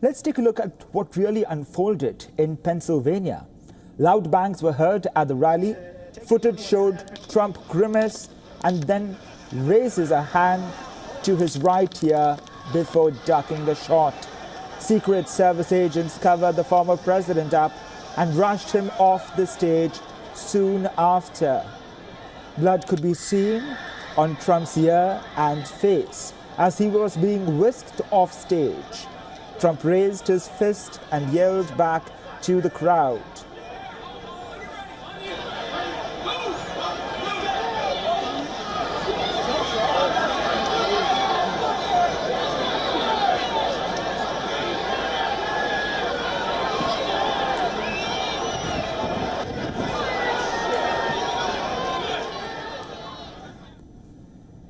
Let's take a look at what really unfolded in Pennsylvania. Loud bangs were heard at the rally. Footage showed Trump grimace and then raises a hand to his right ear before ducking the shot. Secret Service agents covered the former president up and rushed him off the stage soon after. Blood could be seen on Trump's ear and face as he was being whisked off stage. Trump raised his fist and yelled back to the crowd.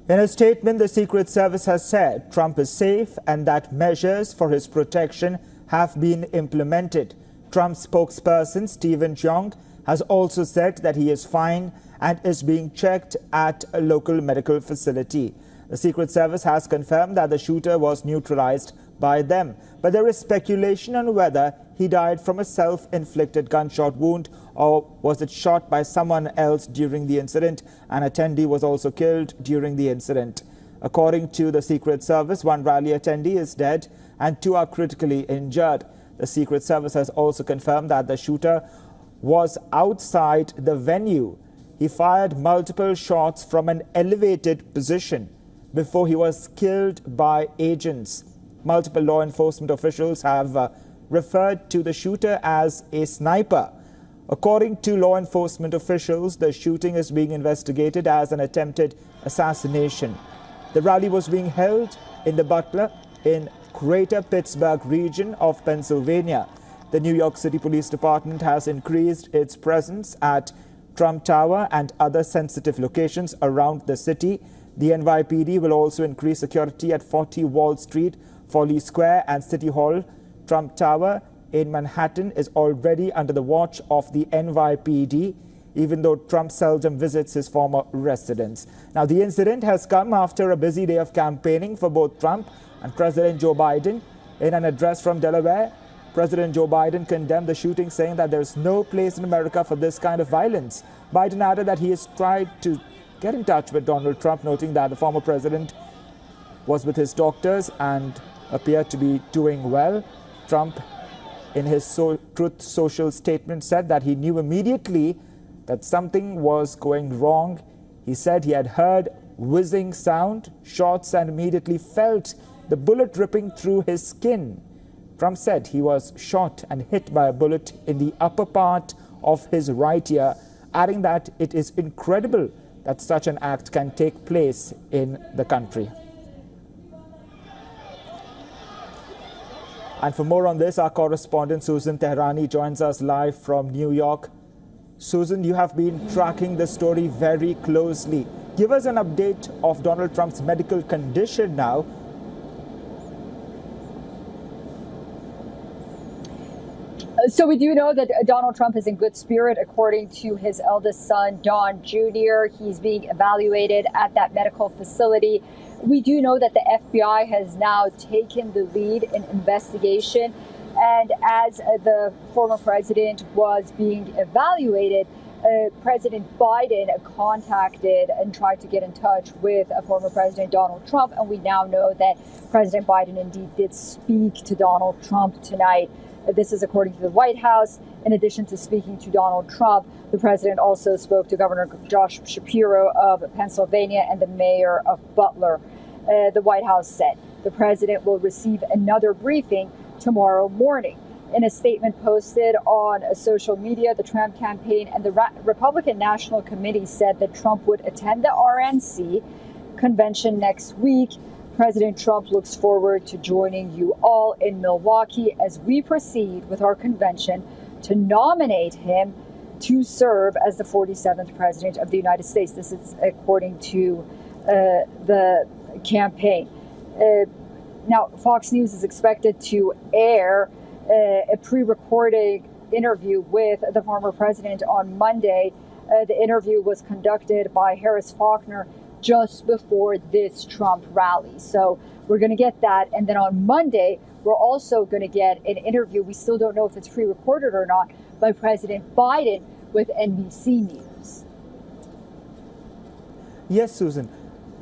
In a statement, the Secret Service has said Trump is safe and that measures for his protection have been implemented. Trump's spokesperson, Stephen Young, has also said that he is fine and is being checked at a local medical facility. The Secret Service has confirmed that the shooter was neutralized by them, but there is speculation on whether he died from a self-inflicted gunshot wound or was it shot by someone else during the incident. An attendee was also killed during the incident. According to the Secret Service, one rally attendee is dead and 2 are critically injured. The Secret Service has also confirmed that the shooter was outside the venue. He fired multiple shots from an elevated position before he was killed by agents. Multiple law enforcement officials have referred to the shooter as a sniper. According to law enforcement officials, the shooting is being investigated as an attempted assassination. The rally was being held in the Butler in Greater Pittsburgh region of Pennsylvania. The New York City Police Department has increased its presence at Trump Tower and other sensitive locations around the city. The NYPD will also increase security at 40 Wall Street, Foley Square and City Hall. Trump Tower in Manhattan is already under the watch of the NYPD, even though Trump seldom visits his former residence. Now, the incident has come after a busy day of campaigning for both Trump and President Joe Biden. In an address from Delaware, President Joe Biden condemned the shooting, saying that there is no place in America for this kind of violence. Biden added that he has tried to get in touch with Donald Trump, noting that the former president was with his doctors and appeared to be doing well. Trump, in his Truth Social statement, said that he knew immediately that something was going wrong. He said he had heard whizzing sound, shots, and immediately felt the bullet ripping through his skin. Trump said he was shot and hit by a bullet in the upper part of his right ear, adding that it is incredible that such an act can take place in the country. And for more on this, our correspondent Susan Tehrani joins us live from New York. Susan, you have been tracking the story very closely. Give us an update of Donald Trump's medical condition now. So we do know that Donald Trump is in good spirit, according to his eldest son, Don Jr. He's being evaluated at that medical facility. We do know that the FBI has now taken the lead in investigation. And as the former president was being evaluated, President Biden contacted and tried to get in touch with former President Donald Trump. And we now know that President Biden indeed did speak to Donald Trump tonight. This is according to the White House. In addition to speaking to Donald Trump, the president also spoke to Governor Josh Shapiro of Pennsylvania and the mayor of Butler. The White House said the president will receive another briefing tomorrow morning. In a statement posted on social media, the Trump campaign and the Republican National Committee said that Trump would attend the RNC convention next week. President Trump looks forward to joining you all in Milwaukee as we proceed with our convention to nominate him to serve as the 47th president of the United States. This is according to the campaign. Now, Fox News is expected to air a pre-recorded interview with the former president on Monday. The interview was conducted by Harris Faulkner just before this Trump rally. So we're going to get that. And then on Monday, we're also going to get an interview. We still don't know if it's pre-recorded or not, by President Biden with NBC News. Yes, Susan.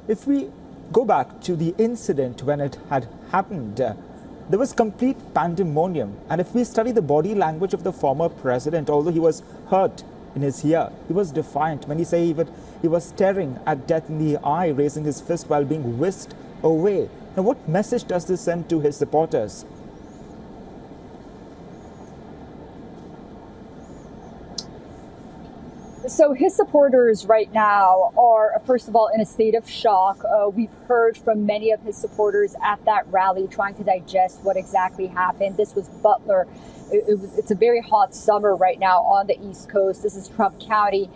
If we go back to the incident when it had happened, there was complete pandemonium. And if we study the body language of the former president, although he was hurt in his ear, he was defiant. When he say he was staring at death in the eye, raising his fist while being whisked away. Now, what message does this send to his supporters? So his supporters right now are, first of all, in a state of shock. We've heard from many of his supporters at that rally trying to digest what exactly happened. This was Butler. It's a very hot summer right now on the East Coast. This is Trump County.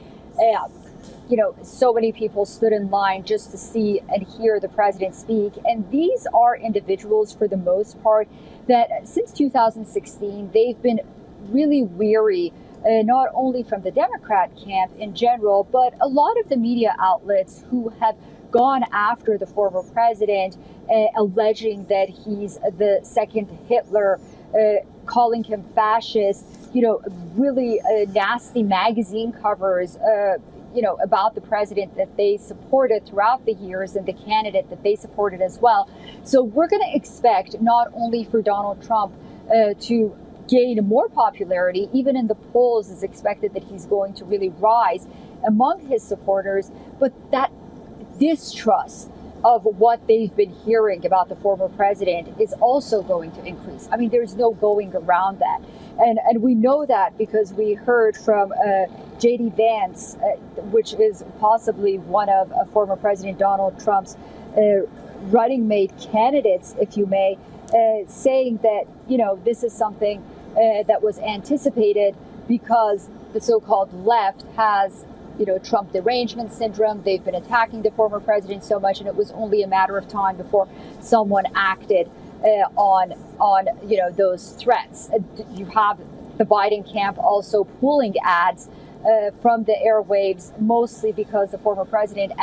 So many people stood in line just to see and hear the president speak. And these are individuals, for the most part, that since 2016, they've been really weary, not only from the Democrat camp in general, but a lot of the media outlets who have gone after the former president, alleging that he's the second Hitler, calling him fascist, really nasty magazine covers, about the president that they supported throughout the years and the candidate that they supported as well. So we're going to expect not only for Donald Trump to gain more popularity, even in the polls it's expected that he's going to really rise among his supporters, but that distrust of what they've been hearing about the former president is also going to increase. I mean, there's no going around that. And we know that because we heard from J.D. Vance, which is possibly one of former President Donald Trump's running mate candidates, if you may, saying that, this is something that was anticipated because the so-called left has, Trump derangement syndrome. They've been attacking the former president so much, and it was only a matter of time before someone acted on those threats. You have the Biden camp also pulling ads from the airwaves, mostly because the former president,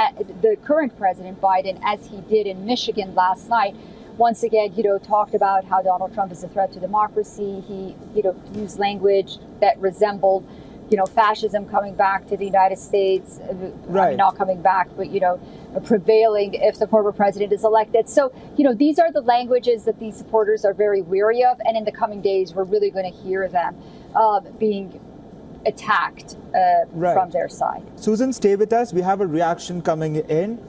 the current President Biden, as he did in Michigan last night, once again, talked about how Donald Trump is a threat to democracy. He, used language that resembled, fascism coming back to the United States. Right. I mean, not coming back, but, prevailing if the former president is elected. So, these are the languages that these supporters are very weary of. And in the coming days, we're really going to hear them being attacked from their side. Susan, stay with us. We have a reaction coming in.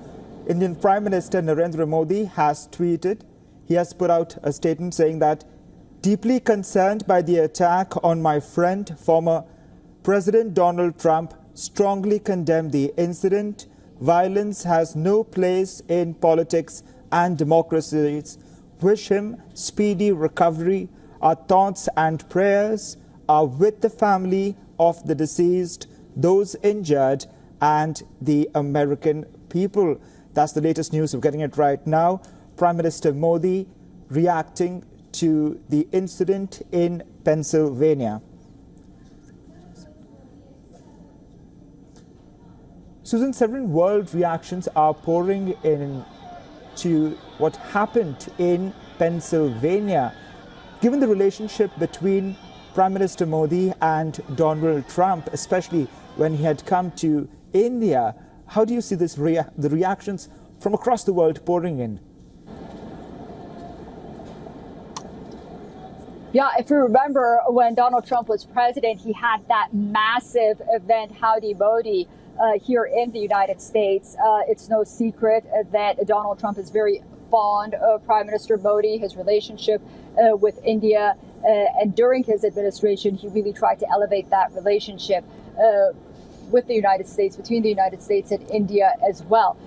Indian Prime Minister Narendra Modi has tweeted. He has put out a statement saying that, deeply concerned by the attack on my friend, former President Donald Trump, strongly condemned the incident. Violence has no place in politics and democracies. Wish him speedy recovery. Our thoughts and prayers are with the family of the deceased, those injured, and the American people. That's the latest news. We're getting it right now. Prime Minister Modi reacting to the incident in Pennsylvania. Susan, several world reactions are pouring in to what happened in Pennsylvania. Given the relationship between Prime Minister Modi and Donald Trump, especially when he had come to India, how do you see this the reactions from across the world pouring in? Yeah, if you remember when Donald Trump was president, he had that massive event, Howdy Modi, here in the United States. It's no secret that Donald Trump is very fond of Prime Minister Modi, his relationship with India. And during his administration, he really tried to elevate that relationship with the United States, between the United States and India as well.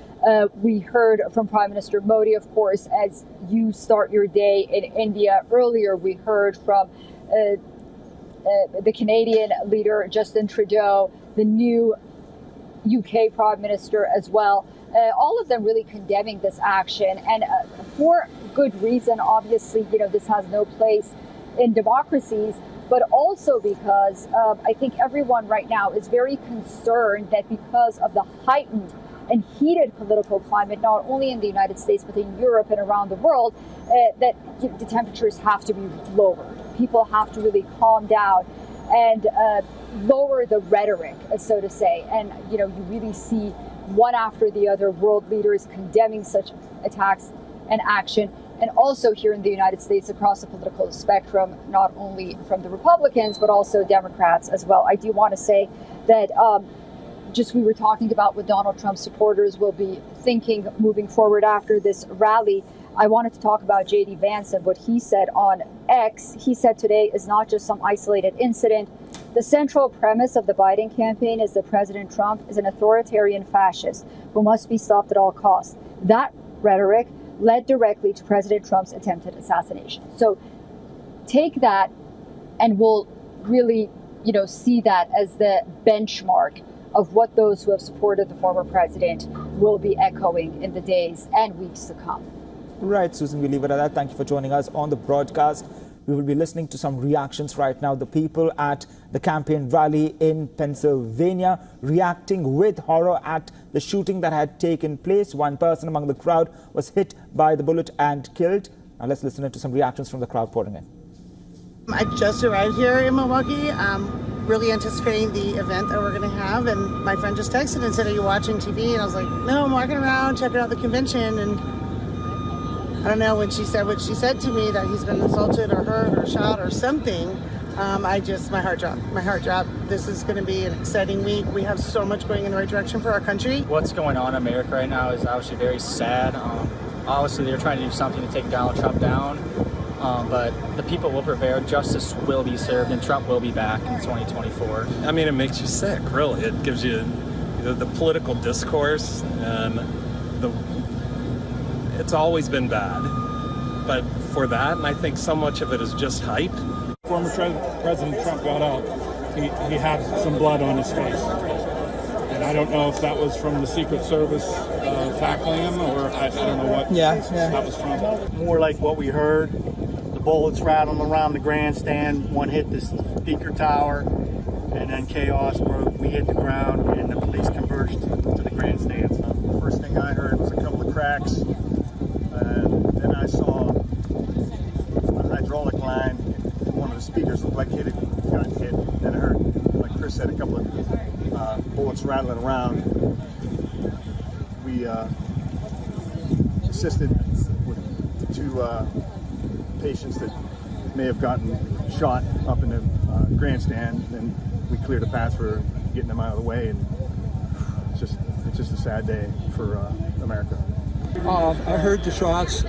We heard from Prime Minister Modi, of course, as you start your day in India. Earlier, we heard from the Canadian leader, Justin Trudeau, the new UK Prime Minister as well. All of them really condemning this action, and for good reason. Obviously, this has no place in democracies, but also because I think everyone right now is very concerned that because of the heightened and heated political climate, not only in the United States, but in Europe and around the world, that the temperatures have to be lowered. People have to really calm down and lower the rhetoric, so to say. And, you really see one after the other world leaders condemning such attacks and action. And also here in the United States, across the political spectrum, not only from the Republicans, but also Democrats as well. I do want to say that we were talking about what Donald Trump's supporters will be thinking moving forward after this rally. I wanted to talk about J.D. Vance and what he said on X. He said today is not just some isolated incident. The central premise of the Biden campaign is that President Trump is an authoritarian fascist who must be stopped at all costs. That rhetoric led directly to President Trump's attempted assassination. So take that, and we'll really, see that as the benchmark of what those who have supported the former president will be echoing in the days and weeks to come. Right, Susan, we leave it at that. Thank you for joining us on the broadcast. We will be listening to some reactions right now. The people at the campaign rally in Pennsylvania reacting with horror at the shooting that had taken place. One person among the crowd was hit by the bullet and killed. Now let's listen to some reactions from the crowd pouring in. I just arrived here in Milwaukee, really anticipating the event that we're going to have, and my friend just texted and said, "Are you watching TV?" And I was like, "No, I'm walking around checking out the convention." And I don't know, when she said what she said to me, that he's been assaulted or hurt or shot or something, my heart dropped. This is going to be an exciting week. We have so much going in the right direction for our country. What's going on in America right now is obviously very sad. Obviously, they're trying to do something to take Donald Trump down, but the people will prevail. Justice will be served, and Trump will be back in 2024. I mean, it makes you sick, really. It gives you the political discourse, and it's always been bad. But for that, and I think so much of it is just hype. Former President Trump got out. He had some blood on his face. And I don't know if that was from the Secret Service tackling him, or I don't know what that was from. More like what we heard. The bullets rattling around the grandstand. One hit the speaker tower, and then chaos broke. We hit the ground, and the police converged to the grandstands. The first thing I heard was a couple of cracks. Then I saw a hydraulic line from one of the speakers looked like it had gotten hit. Then I heard, like Chris said, a couple of bullets rattling around. We assisted with two patients that may have gotten shot up in the grandstand, and we cleared a path for getting them out of the way. And it's just a sad day for America. I heard the shots.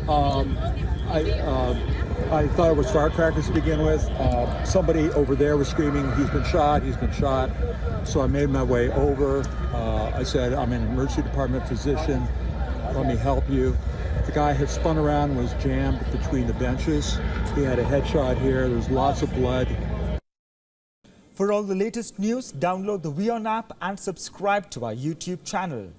I thought it was firecrackers to begin with. Somebody over there was screaming, "He's been shot, he's been shot." So I made my way over. I said, "I'm an emergency department physician. Let me help you." The guy had spun around and was jammed between the benches. He had a headshot here. There was lots of blood. For all the latest news, download the WION app and subscribe to our YouTube channel.